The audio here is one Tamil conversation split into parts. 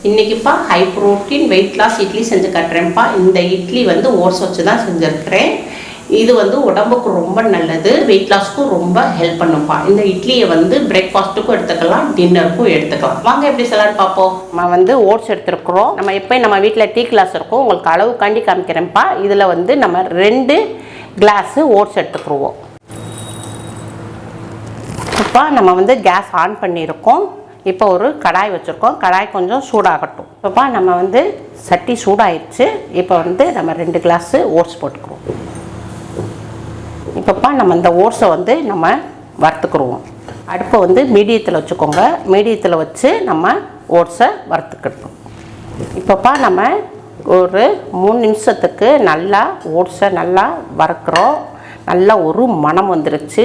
இன்றைக்கிப்பா high protein weight loss idli செஞ்சு காட்டுறேன்ப்பா. இந்த இட்லி வந்து ஓட்ஸ் வச்சு தான் செஞ்சுருக்கிறேன். இது வந்து உடம்புக்கு ரொம்ப நல்லது, வெயிட் லாஸ்க்கும் ரொம்ப ஹெல்ப் பண்ணுப்பா. இந்த இட்லியை வந்து பிரேக்ஃபாஸ்ட்டுக்கும் எடுத்துக்கலாம், டின்னருக்கும் எடுத்துக்கலாம். வாங்க எப்படி செய்யலாம்னு பார்ப்போம். நம்ம வந்து ஓட்ஸ் எடுத்துருக்குறோம். நம்ம எப்போ நம்ம வீட்டில் டீ கிளாஸ் இருக்கும், உங்களுக்கு அளவுக்காண்டி காமிக்கிறேன்ப்பா. இதில் வந்து நம்ம 2 கிளாஸு ஓட்ஸ் எடுத்துக்கிடுவோம். இப்போ நம்ம வந்து கேஸ் ஆன் பண்ணியிருக்கோம். இப்போ ஒரு கடாய் வச்சுருக்கோம். கடாய் கொஞ்சம் சூடாகட்டும். இப்போப்பா நம்ம வந்து சட்டி சூடாயிடுச்சு. இப்போ வந்து நம்ம 2 கிளாஸு ஓட்ஸ் போட்டுக்குருவோம். இப்போப்பா நம்ம இந்த ஓட்ஸை வந்து நம்ம வறுத்துக்குருவோம். அடுப்பை வந்து மீடியத்தில் வச்சுக்கோங்க. மீடியத்தில் வச்சு நம்ம ஓட்ஸை வறுத்துக்கிட்டோம். இப்போப்பா நம்ம ஒரு 3 நிமிஷத்துக்கு நல்லா ஓட்ஸை நல்லா வறுக்கிறோம். நல்ல ஒரு மணம் வந்துருச்சு.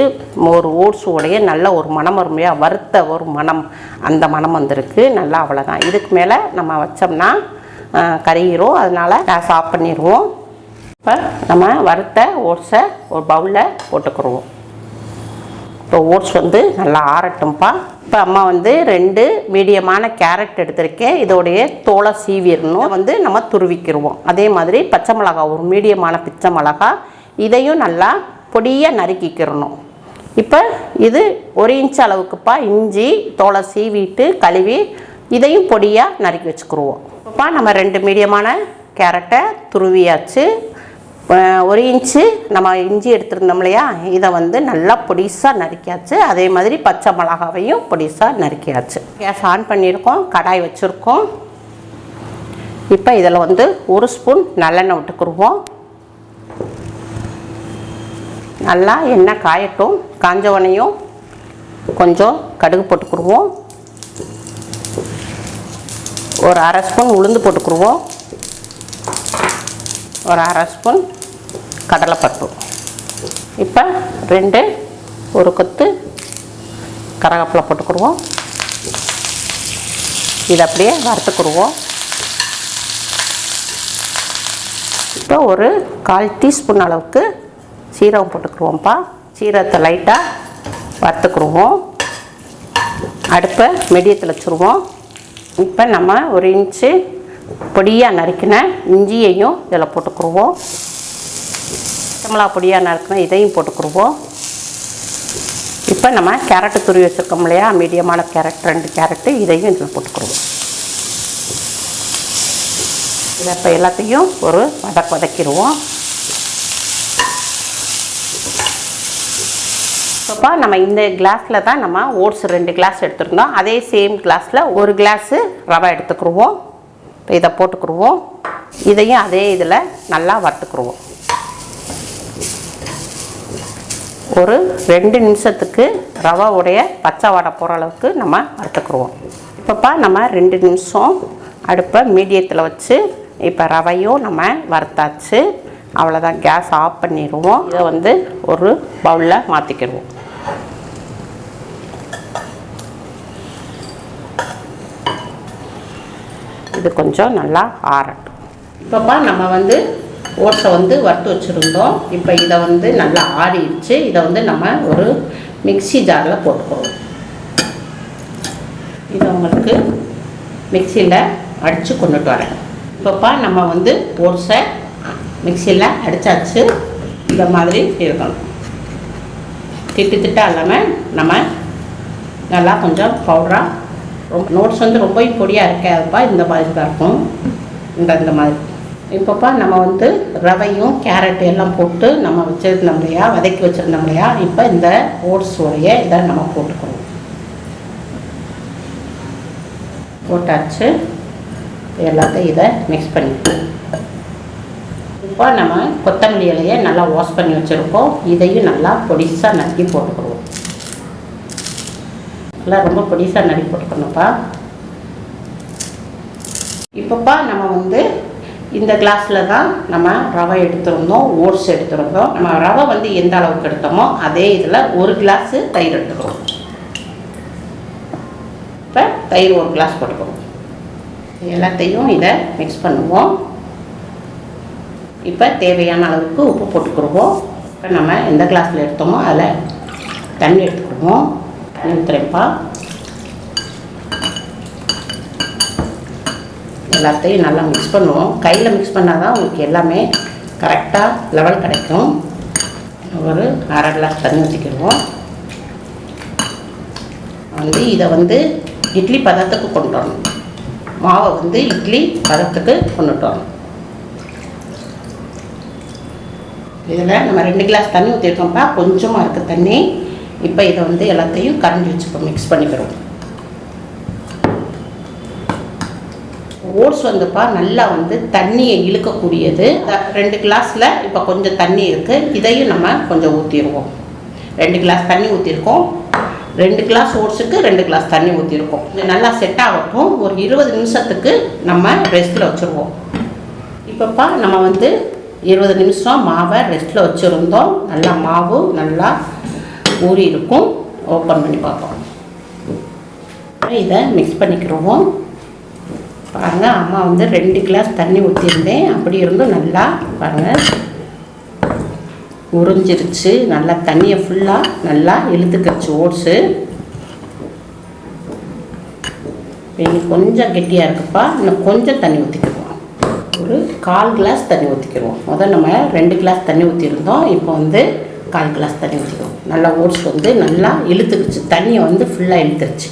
ஒரு ஓட்ஸுடைய நல்ல ஒரு மணம் வருமையாக வறுத்த ஒரு மணம், அந்த மணம் வந்துருக்கு. நல்லா அவ்வளோதான். இதுக்கு மேலே நம்ம வச்சோம்னா கறிகிறோம். அதனால் கேஸ் ஆஃப் பண்ணிடுவோம். இப்போ நம்ம வறுத்த ஓட்ஸை ஒரு பவுலில் போட்டுக்கிடுவோம். இப்போ ஓட்ஸ் வந்து நல்லா ஆறட்டும்ப்பா. இப்போ அம்மா வந்து 2 மீடியமான கேரட் எடுத்திருக்கேன். இதோடைய தோலை சீவிடணும். வந்து நம்ம துருவிக்கிடுவோம். அதே மாதிரி பச்சை மிளகா, ஒரு மீடியமான பச்சை மிளகா, இதையும் நல்லா பொடியாக நறுக்கிக்கிறணும். இப்போ இது 1 இன்ச் அளவுக்குப்பா இஞ்சி தோலை சீவிட்டு கழுவி இதையும் பொடியாக நறுக்கி வச்சுக்கிடுவோம். இப்போப்பா நம்ம 2 மீடியமான கேரட்டை துருவியாச்சு. 1 இன்ச்சு நம்ம இஞ்சி எடுத்துருந்தோம் இல்லையா, இதை வந்து நல்லா பொடிசாக நறுக்கியாச்சு. அதே மாதிரி பச்சை மிளகாவையும் பொடிசாக நறுக்கியாச்சு. கேஸ் ஆன் பண்ணியிருக்கோம், கடாய் வச்சுருக்கோம். இப்போ இதில் வந்து 1 ஸ்பூன் நல்லெண்ணெய் விட்டுக்குருவோம். நல்லா எண்ணெய் காயட்டும். காஞ்சவனையும் கொஞ்சம் கடுகு போட்டுக்குருவோம். ஒரு 1/2 ஸ்பூன் உளுந்து போட்டுக்குருவோம். ஒரு 1/2 ஸ்பூன் கடலைப்பருப்பு. இப்போ 2 ஒரு கொத்து கருவேப்பிலை போட்டுக்குருவோம். இதை அப்படியே வறுத்துக்குருவோம். இப்போ ஒரு 1/4 டீஸ்பூன் அளவுக்கு சீரகம் போட்டுக்குருவோம்ப்பா. சீரகத்தை லைட்டாக வறுத்துக்குருவோம். அடுப்பை மீடியத்தில் வச்சுருவோம். இப்போ நம்ம 1 இன்ச்சு பொடியாக நறுக்கின இஞ்சியையும் இதில் போட்டுக்குருவோம். மிளகா பொடியாக நறுக்கின இதையும் போட்டுக்குருவோம். இப்போ நம்ம கேரட்டு துருவி வச்சுருக்கோம் இல்லையா, மீடியமான கேரட் 2 கேரட்டு, இதையும் இதில் போட்டுக்குருவோம். இதை இப்போ எல்லாத்தையும் ஒரு வதக்கிடுவோம். இப்போப்பா நம்ம இந்த கிளாஸில் தான் நம்ம ஓட்ஸ் 2 கிளாஸ் எடுத்துருந்தோம். அதே சேம் கிளாஸில் 1 கிளாஸு ரவை எடுத்துக்கிடுவோம். இப்போ இதை போட்டுக்கிடுவோம். இதையும் அதே இதில் நல்லா வறுத்துக்கிடுவோம். ஒரு 2 நிமிஷத்துக்கு ரவை உடைய பச்சை வாடை போகிற அளவுக்கு நம்ம வறுத்துக்கிடுவோம். இப்போப்பா நம்ம 2 நிமிஷம் அடுப்பை மீடியத்தில் வச்சு இப்போ ரவையும் நம்ம வறுத்தாச்சு. அவ்வளோதான், கேஸ் ஆஃப் பண்ணிடுவோம். இதை வந்து ஒரு பவுலில் மாற்றிக்கிடுவோம். இது கொஞ்சம் நல்லா ஆறட்டும். இப்போப்பா நம்ம வந்து ஓட்ஸை வந்து வறுத்து வச்சுருந்தோம். இப்போ இதை வந்து நல்லா ஆறிடுச்சு. இதை வந்து நம்ம ஒரு மிக்ஸி ஜாரில் போட்டுக்கிறோம். இதை உங்களுக்கு மிக்சியில் அடித்து கொண்டுட்டு வரேன். இப்போப்பா நம்ம வந்து ஓட்ஸை மிக்சியில் அடித்தாச்சு. இந்த மாதிரி இருக்கணும். திட்டா இல்லாமல் நம்ம நல்லா கொஞ்சம் பவுடராக, ரொம்ப நோட்ஸ் வந்து ரொம்ப பொடியாக இருக்காதுப்பா. இந்த மாதிரி தான் இருக்கும். இந்த மாதிரி. இப்போப்பா நம்ம வந்து ரவையும் கேரட் எல்லாம் போட்டு நம்ம வச்சுருந்தோம் இல்லையா, வதக்கி வச்சுருந்தோம் இல்லையா, இப்போ இந்த ஓட்ஸ் உடைய இதை நம்ம போட்டுக்கணும். போட்டாச்சு. எல்லாத்தையும் இதை மிக்ஸ் பண்ணிக்கணும். இப்போ நம்ம கொத்தமல்லி இலையை நல்லா வாஷ் பண்ணி வச்சுருக்கோம். இதையும் நல்லா பொடிசாக நறுக்கி போட்டுக்கிடுவோம். நல்லா ரொம்ப பொடிசாக நறுக்கி போட்டுக்கணும்ப்பா. இப்போப்பா நம்ம வந்து இந்த கிளாஸில் தான் நம்ம ரவை எடுத்துருந்தோம், ஓட்ஸ் எடுத்துருந்தோம். நம்ம ரவை வந்து எந்த அளவுக்கு எடுத்தோமோ அதே இதில் 1 கிளாஸு தயிர் எடுத்துக்கிறோம். இப்போ தயிர் 1 கிளாஸ் போட்டுக்கிறோம். எல்லாத்தையும் இதை மிக்ஸ் பண்ணுவோம். இப்போ தேவையான அளவுக்கு உப்பு போட்டுக்கிடுவோம். இப்போ நம்ம எந்த கிளாஸில் எடுத்தோமோ அதில் தண்ணி எடுத்துக்கிடுவோம். ஊற்றுறேன்ப்பா. எல்லாத்தையும் நல்லா மிக்ஸ் பண்ணுவோம். கையில் மிக்ஸ் பண்ணால் தான் உங்களுக்கு எல்லாமே கரெக்டாக லெவல் கிடைக்கும். ஒரு அரை கிளாஸ் தண்ணி ஊற்றிக்கிடுவோம். இதை இட்லி பதத்துக்கு கொண்டு வரணும். மாவை இட்லி பதத்துக்கு கொண்டுட்டு வரணும். இதில் நம்ம 2 கிளாஸ் தண்ணி ஊற்றிருக்கோம்ப்பா, கொஞ்சமாக இருக்குது தண்ணி. இப்போ இதை எல்லாத்தையும் கரைஞ்சி வச்சுப்போம், மிக்ஸ் பண்ணிக்கிறோம். ஓட்ஸ் நல்லா தண்ணியை இழுக்கக்கூடியது. 2 கிளாஸில் இப்போ கொஞ்சம் தண்ணி இருக்குது, இதையும் நம்ம கொஞ்சம் ஊற்றிடுவோம். 2 கிளாஸ் தண்ணி ஊற்றிருக்கோம். 2 கிளாஸ் ஓட்ஸுக்கு 2 கிளாஸ் தண்ணி ஊற்றிருக்கோம். இது நல்லா செட் ஆகட்டும். ஒரு 20 நிமிஷத்துக்கு நம்ம ரெஸ்ட்டில் வச்சுருவோம். இப்போப்பா நம்ம 20 நிமிஷம் மாவை ரெஸ்ட்டில் வச்சுருந்தோம். நல்லா மாவு நல்லா ஊறி இருக்கும். ஓப்பன் பண்ணி பார்ப்போம். இதை மிக்ஸ் பண்ணிக்கிடுவோம். பாருங்கள், அம்மா 2 கிளாஸ் தண்ணி ஊற்றிருந்தேன். அப்படி இருந்தும் நல்லா பாருங்கள் உறிஞ்சிருச்சு. நல்லா தண்ணியை ஃபுல்லாக நல்லா இழுத்துக்கிடுச்சு ஓட்ஸு. இன்னும் கொஞ்சம் கெட்டியாக இருக்குப்பா, இன்னும் கொஞ்சம் தண்ணி ஊற்றிக்கிடுவோம். ஒரு 1/4 கிளாஸ் தண்ணி ஊற்றிக்கிடுவோம். முதல் நம்ம 2 கிளாஸ் தண்ணி ஊற்றிருந்தோம். இப்போ 1/4 கிளாஸ் தண்ணி ஊற்றிக்குவோம். நல்லா ஓட்ஸ் நல்லா இழுத்துக்கிடுச்சு. தண்ணியை ஃபுல்லாக இழுத்துருச்சு.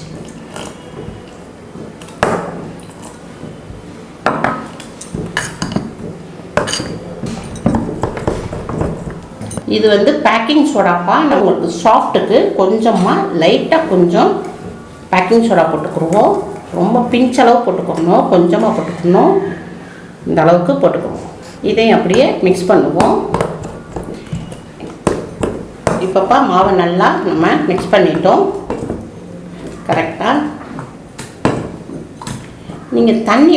இது பேக்கிங் சோடாப்பா. உங்களுக்கு சாஃப்ட்டுக்கு கொஞ்சமாக லைட்டாக கொஞ்சம் பேக்கிங் சோடா போட்டுக்கிடுவோம். ரொம்ப பிஞ்சளவு போட்டுக்கணும், கொஞ்சமாக போட்டுக்கணும். இந்த அளவுக்கு போட்டுக்கணும். இதையும் அப்படியே மிக்ஸ் பண்ணுவோம். இப்போப்பா மாவை நல்லா நம்ம மிக்ஸ் பண்ணிட்டோம் கரெக்டாக. நீங்கள் தண்ணி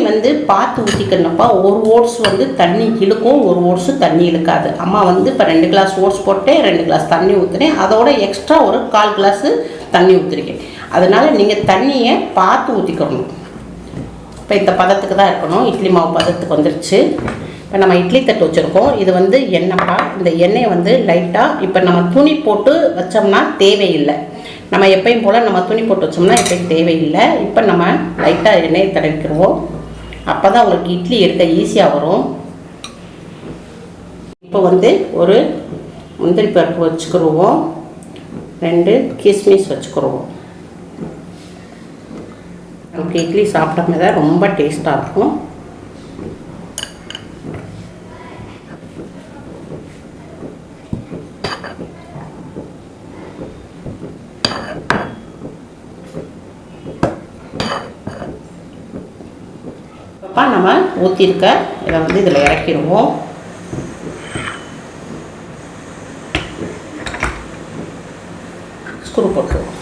பார்த்து ஊற்றிக்கணும்ப்பா. ஒரு ஓட்ஸ் தண்ணி இழுக்கும், ஒரு ஓட்ஸு தண்ணி இழுக்காது. அம்மா இப்போ 2 கிளாஸ் ஓட்ஸ் போட்டேன், 2 கிளாஸ் தண்ணி ஊற்றுனேன். அதோட எக்ஸ்ட்ரா ஒரு 1/4 கிளாஸு தண்ணி ஊற்றிருக்கேன். அதனால் நீங்கள் தண்ணியை பார்த்து ஊற்றிக்கணும். இப்போ இந்த பதத்துக்கு தான் இருக்கணும். இட்லி மாவு பதத்துக்கு வந்துருச்சு. இப்போ நம்ம இட்லி தட்டு வச்சுருக்கோம். இது எண்ணெய்ப்பா. இந்த எண்ணெயை லைட்டாக இப்போ நம்ம துணி போட்டு வச்சோம்னா தேவையில்லை. நம்ம எப்பயும் போல் நம்ம துணி போட்டு வச்சோம்னா எப்பயும் தேவையில்லை. இப்போ நம்ம லைட்டாக எண்ணெயை தடவிக்கிடுவோம். அப்போ தான் உங்களுக்கு இட்லி எடுக்க ஈஸியாக வரும். இப்போ ஒரு முந்திரி பருப்பு வச்சுக்கிடுவோம். 2 கிஸ்மிஸ் வச்சுக்கிடுவோம். நமக்கு இட்லி சாப்பிட்டோமே தான் ரொம்ப டேஸ்ட்டாக இருக்கும். இப்போ நம்ம ஊற்றிருக்க இதை இதில் இறக்கிடுவோம். ஸ்க்ரூ போட்டுருவோம்.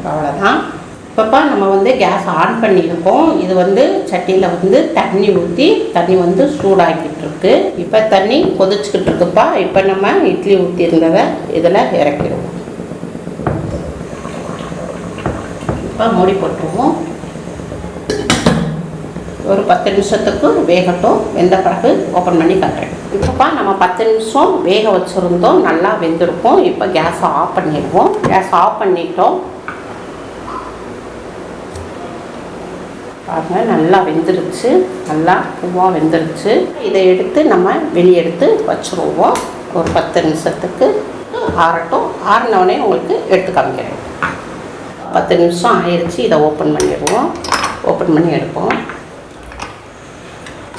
அவ்வளோதான். இப்போப்பா நம்ம கேஸ் ஆன் பண்ணியிருக்கோம். இது சட்டியில் தண்ணி ஊற்றி தண்ணி சூடாக்கிட்டு இருக்கு. இப்போ தண்ணி கொதிச்சுக்கிட்டு இருக்குப்பா. இப்போ நம்ம இட்லி ஊற்றிருந்ததை இதில் இறக்கிடுவோம். இப்போ மூடி போட்டுருவோம். ஒரு 10 நிமிஷத்துக்கு வேகட்டும். வெந்த பிறகு ஓப்பன் பண்ணி காட்டுறேன். இப்போப்பா நம்ம 10 நிமிஷம் வேக வச்சுருந்தோம். நல்லா வெந்திருக்கும். இப்போ கேஸை ஆஃப் பண்ணிடுவோம். கேஸ் ஆஃப் பண்ணிட்டோம். பாருங்கள், நல்லா வெந்துருச்சு. நல்லா பூவாக வெந்துருச்சு. இதை எடுத்து நம்ம வெளியே எடுத்து வச்சுருவோம். ஒரு 10 நிமிஷத்துக்கு ஆறட்டும். ஆறினோடனே உங்களுக்கு எடுத்து காமிக்கிறேன். 10 நிமிஷம் ஆயிடுச்சு. இதை ஓப்பன் பண்ணிடுவோம். ஓப்பன் பண்ணி எடுப்போம்.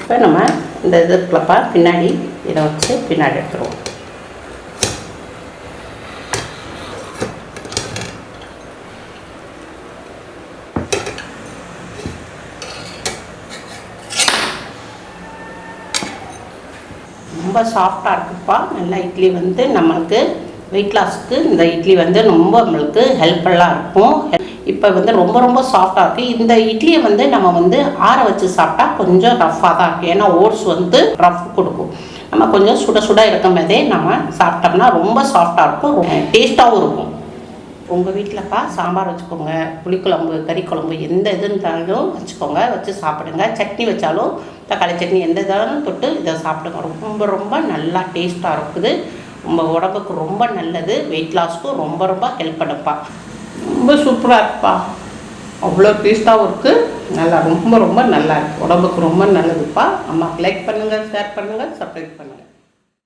இப்போ நம்ம இந்த இதுக்குள்ளப்பா பின்னாடி இதை வச்சு பின்னாடி எடுத்துருவோம். ரொம்ப சாஃப்டாக இருக்குப்பா. நல்லா இட்லி நம்மளுக்கு வெயிட் லாஸ்க்கு இந்த இட்லி ரொம்ப நம்மளுக்கு ஹெல்ப்ஃபுல்லாக இருக்கும். இப்போ ரொம்ப ரொம்ப சாஃப்டாக இருக்குது. இந்த இட்லியை நம்ம ஆற வச்சு சாப்பிட்டா கொஞ்சம் ரஃப்பாக தான் இருக்குது. ஏன்னா ஓட்ஸ் ரஃப் கொடுக்கும். நம்ம கொஞ்சம் சுட சுட இருக்கும் போதே நம்ம சாப்பிட்டோம்னா ரொம்ப சாஃப்டாக இருக்கும், டேஸ்ட்டாகவும் இருக்கும். உங்கள் வீட்டிலப்பா சாம்பார் வச்சுக்கோங்க, புளிக்குழம்பு, கறி குழம்பு, எந்த இது இருந்தாலும் வச்சுக்கோங்க, வச்சு சாப்பிடுங்க. சட்னி வச்சாலும் தக்காளி சட்னி எந்த இதாலும் தொட்டு இதை சாப்பிடுங்க. ரொம்ப ரொம்ப நல்லா டேஸ்ட்டாக இருக்குது. ரொம்ப உடம்புக்கு ரொம்ப நல்லது. வெயிட் லாஸ்க்கும் ரொம்ப ரொம்ப ஹெல்ப் பண்ணுப்பா. ரொம்ப சூப்பராக இருக்குப்பா. அவ்வளோ டேஸ்ட்டாகவும் இருக்குது. நல்லா ரொம்ப ரொம்ப நல்லா இருக்குது. உடம்புக்கு ரொம்ப நல்லதுப்பா. அம்மாவுக்கு லைக் பண்ணுங்கள், ஷேர் பண்ணுங்கள், சப்ஸ்கிரைப் பண்ணுங்கள்.